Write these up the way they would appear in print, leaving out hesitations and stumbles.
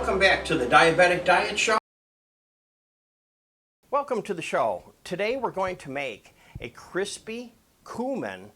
Welcome back to the Diabetic Diet Show. Welcome to the show. Today we're going to make a crispy cumin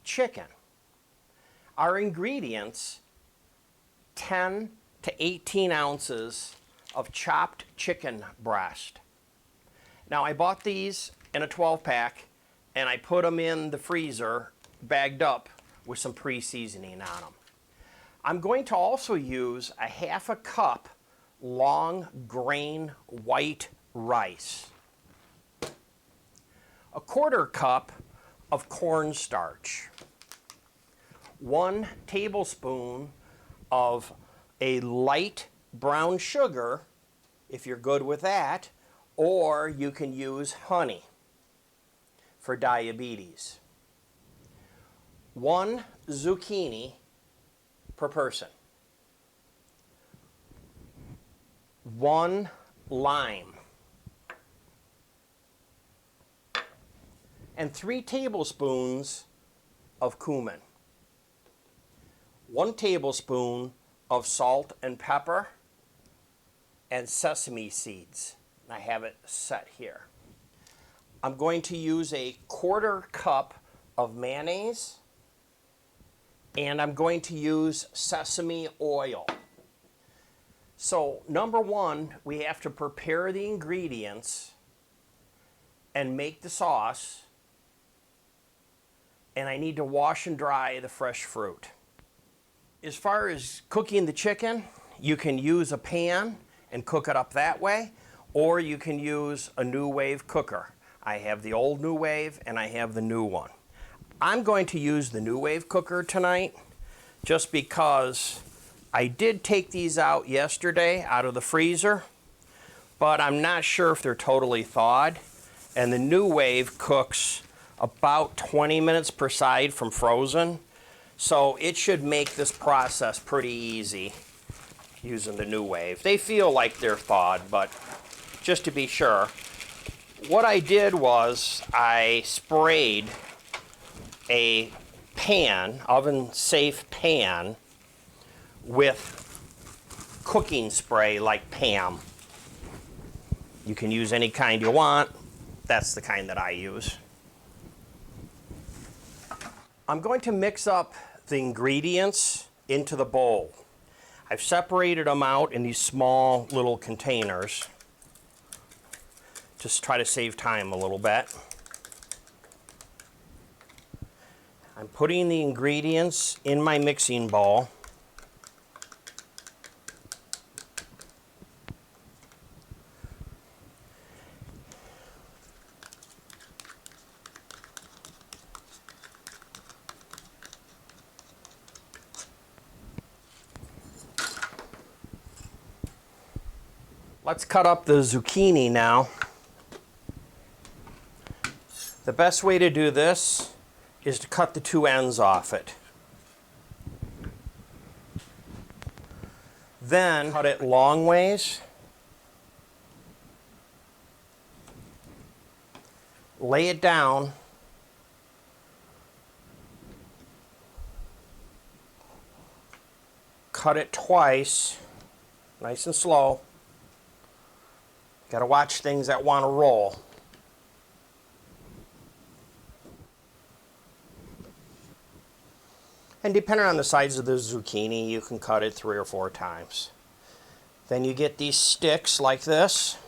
chicken. Our ingredients: 10 to 18 ounces of chopped chicken breast. Now I bought these in a 12-pack and I put them in the freezer bagged up with some pre-seasoning on them. I'm going to also use a half a cup long grain white rice, a quarter cup of cornstarch, 1 tablespoon of a light brown sugar, if you're good with that, or you can use honey for diabetes, 1 zucchini per person, 1 lime, and 3 tablespoons of cumin, 1 tablespoon of salt and pepper, and sesame seeds. I have it set here. I'm going to use a quarter cup of mayonnaise, and I'm going to use sesame oil. So number one, we have to prepare the ingredients and make the sauce, and I need to wash and dry the fresh fruit. As far as cooking the chicken, you can use a pan and cook it up that way, or you can use a New Wave cooker. I have the old New Wave and I have the new one. I'm going to use the New Wave cooker tonight just because I did take these out yesterday out of the freezer, but I'm not sure if they're totally thawed. And the New Wave cooks about 20 minutes per side from frozen, so it should make this process pretty easy using the New Wave. They feel like they're thawed, but just to be sure, what I did was I sprayed a pan, oven-safe pan, with cooking spray like Pam. You can use any kind you want. That's the kind that I use. I'm going to mix up the ingredients into the bowl. I've separated them out in these small little containers. Just try to save time a little bit. I'm putting the ingredients in my mixing bowl. Let's cut up the zucchini now. The best way to do this is to cut the 2 ends off it. Then cut it long ways. Lay it down. Cut it twice, nice and slow. Got to watch things that want to roll. And depending on the size of the zucchini, you can cut it 3 or 4 times. Then you get these sticks like this.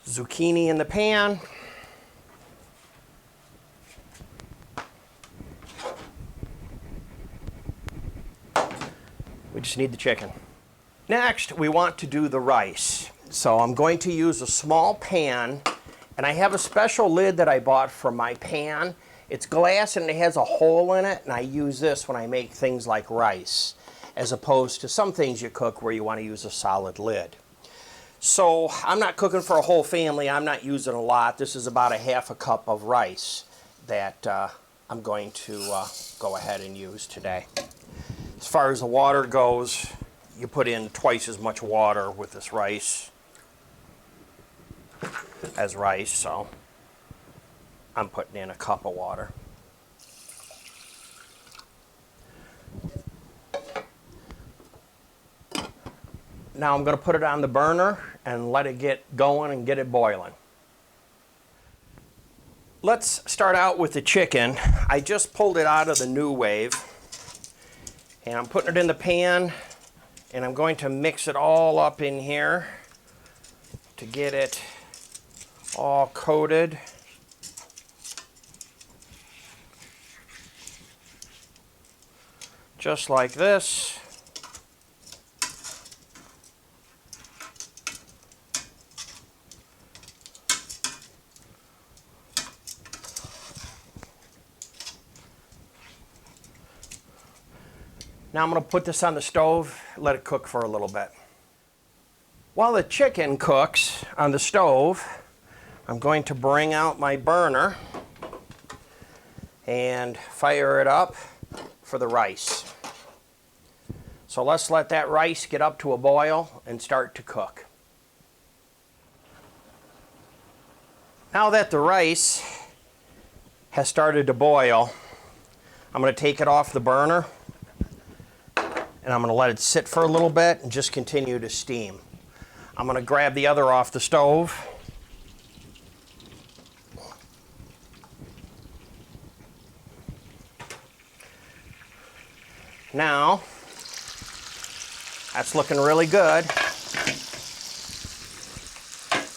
Zucchini in the pan. We just need the chicken. Next, we want to do the rice. So I'm going to use a small pan, and I have a special lid that I bought for my pan. It's glass and it has a hole in it, and I use this when I make things like rice, as opposed to some things you cook where you want to use a solid lid. So I'm not cooking for a whole family. I'm not using a lot. This is about a half a cup of rice that I'm going to go ahead and use today. As far as the water goes, you put in twice as much water with this rice as rice, so I'm putting in a cup of water. Now I'm going to put it on the burner and let it get going and get it boiling. Let's start out with the chicken. I just pulled it out of the new wave, and I'm putting it in the pan, and I'm going to mix it all up in here to get it all coated. Just like this. Now I'm going to put this on the stove, let it cook for a little bit. While the chicken cooks on the stove, I'm going to bring out my burner and fire it up for the rice. So let's let that rice get up to a boil and start to cook. Now that the rice has started to boil, I'm going to take it off the burner, and I'm going to let it sit for a little bit and just continue to steam. I'm going to grab the other off the stove. Now, that's looking really good.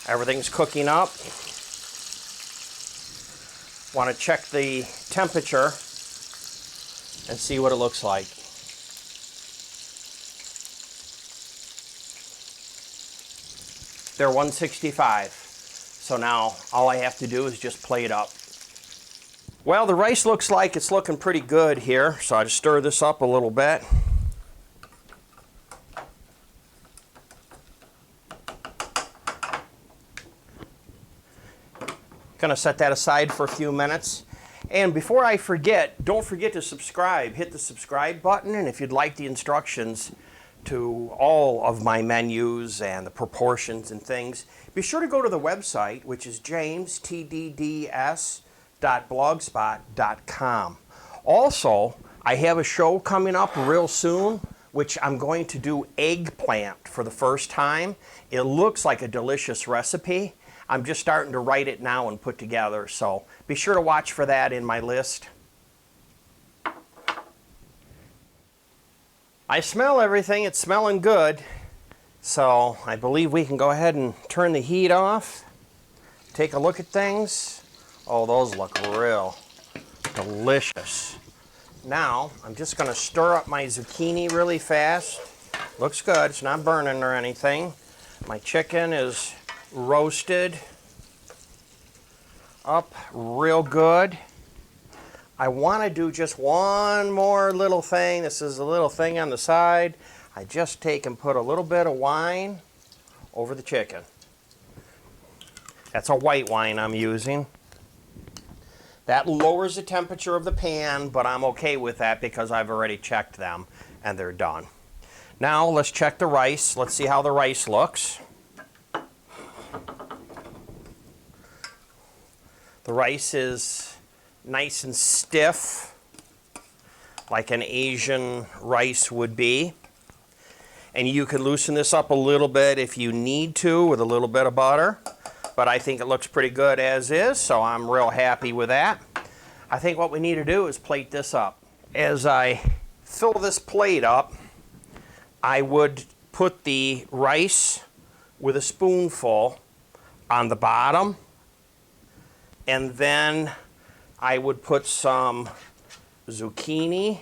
Everything's cooking up. Want to check the temperature and see what it looks like. They're 165. So now all I have to do is just plate up. Well, the rice looks like it's looking pretty good here, so I just stir this up a little bit. Gonna set that aside for a few minutes. And before I forget, don't forget to subscribe. Hit the subscribe button, and if you'd like the instructions to all of my menus and the proportions and things, be sure to go to the website, which is jamestdds.blogspot.com. Also, I have a show coming up real soon, which I'm going to do eggplant for the first time. It looks like a delicious recipe. I'm just starting to write it now and put together, so be sure to watch for that in my list. I smell everything. It's smelling good. So I believe we can go ahead and turn the heat off. Take a look at things. Oh, those look real delicious. Now, I'm just going to stir up my zucchini really fast. Looks good. It's not burning or anything. My chicken is roasted up real good. I want to do just one more little thing. This is a little thing on the side. I just take and put a little bit of wine over the chicken. That's a white wine I'm using. That lowers the temperature of the pan, but I'm okay with that because I've already checked them and they're done. Now let's check the rice. Let's see how the rice looks. The rice is nice and stiff, like an Asian rice would be. And you can loosen this up a little bit if you need to with a little bit of butter. But I think it looks pretty good as is, so I'm real happy with that. I think what we need to do is plate this up. As I fill this plate up, I would put the rice with a spoonful on the bottom. And then I would put some zucchini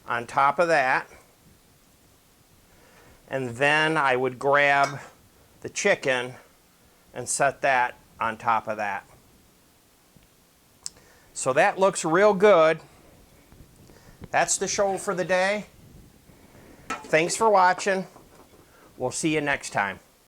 on top of that. And then I would grab the chicken and set that on top of that. So that looks real good. That's the show for the day. Thanks for watching. We'll see you next time.